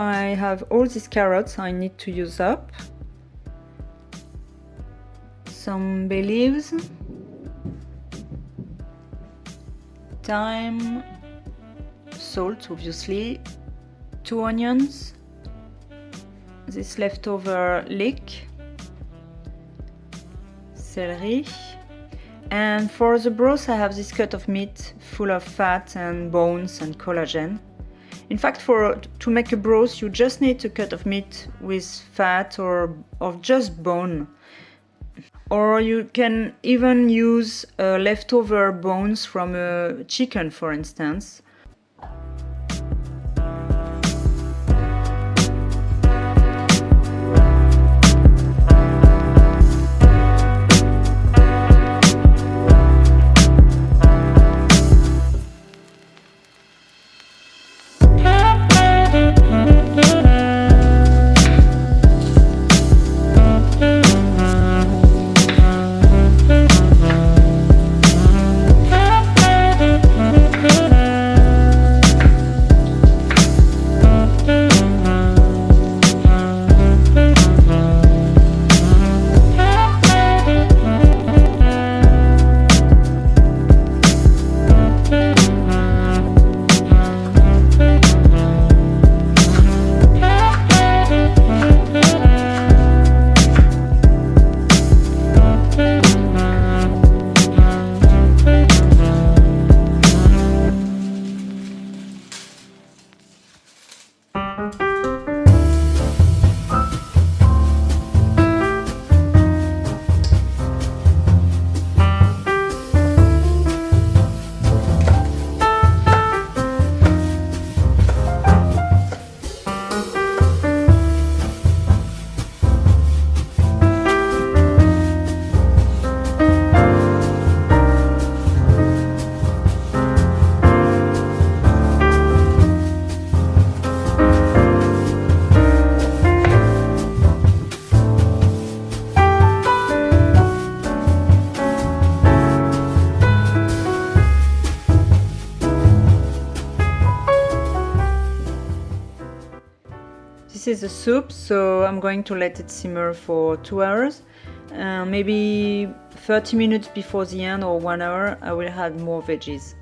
I have all these carrots I need to use up. Some bay leaves, thyme, salt obviously, 2 onions, this leftover leek, celery, and for the broth I have this cut of meat full of fat and bones and collagen. In fact, to make a broth you just need a cut of meat with fat or just bone. Or you can even use leftover bones from a chicken, for instance. This is the soup, so I'm going to let it simmer for 2 hours. Maybe 30 minutes before the end or 1 hour, I will add more veggies.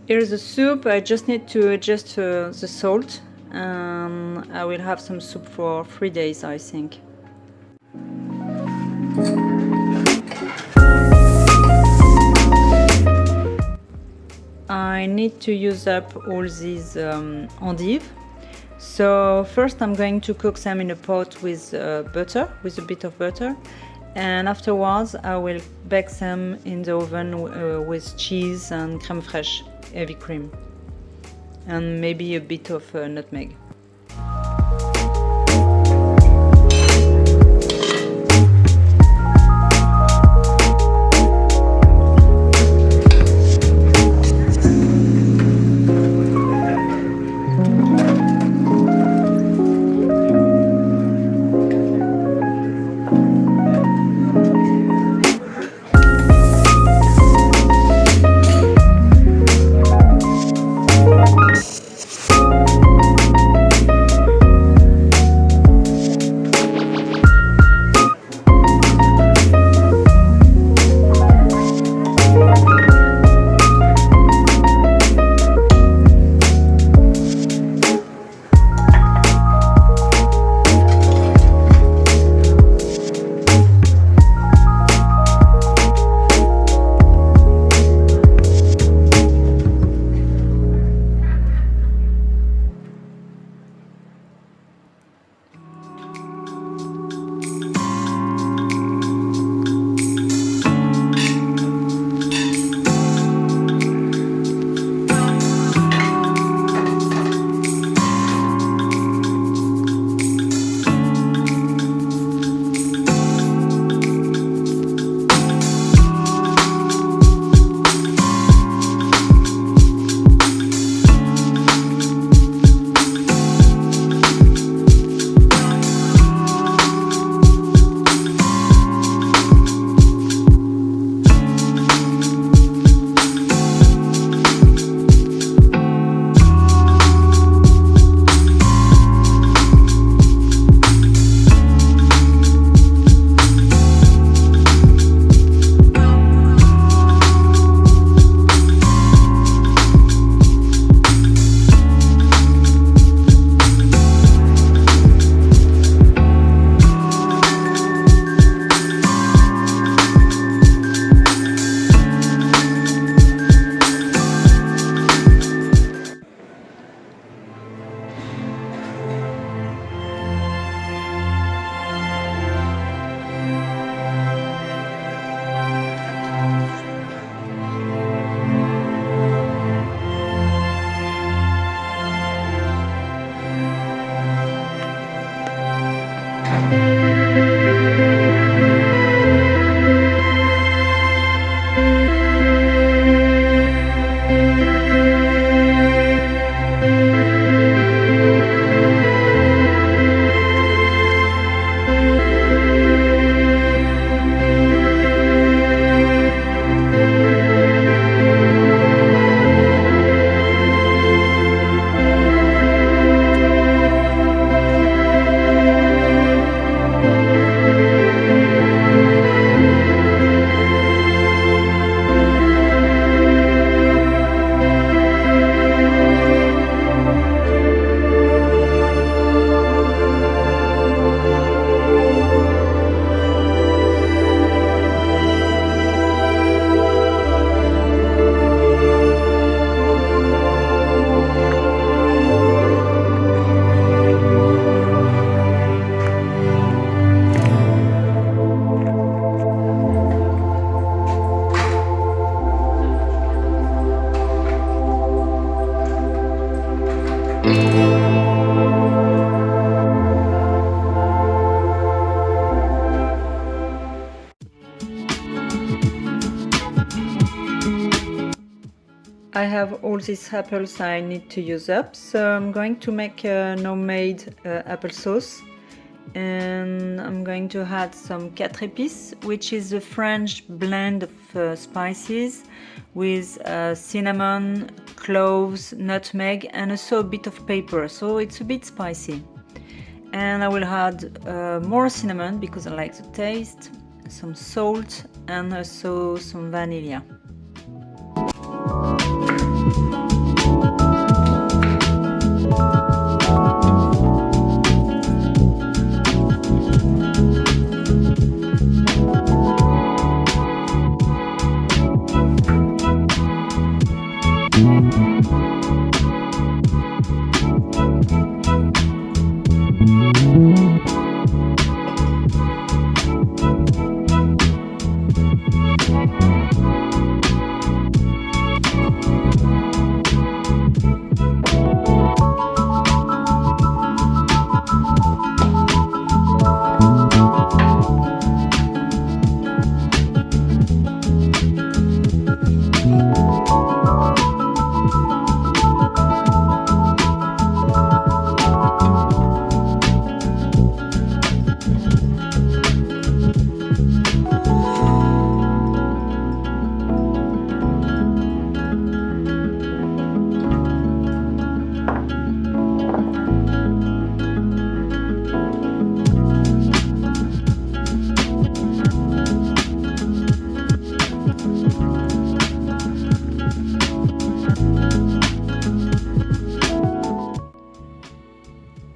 Here's the soup. I just need to adjust the salt, and I will have some soup for 3 days, I think. I need to use up all these endives. So first I'm going to cook them in a pot with butter, with a bit of butter. And afterwards I will bake them in the oven with cheese and crème fraîche, heavy cream, and maybe a bit of nutmeg. I have all these apples I need to use up, so I'm going to make an homemade applesauce, and I'm going to add some quatre épices, which is a French blend of spices with cinnamon, cloves, nutmeg, and also a bit of pepper, so it's a bit spicy. And I will add more cinnamon because I like the taste, some salt, and also some vanilla.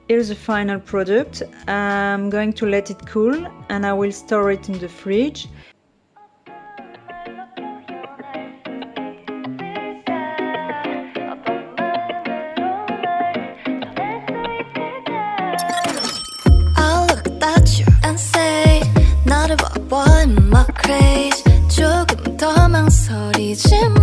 Here's the final product. I'm going to let it cool and I will store it in the fridge. I'll look at you and say 나를 봐봐 in my craze 조금 더 망설이지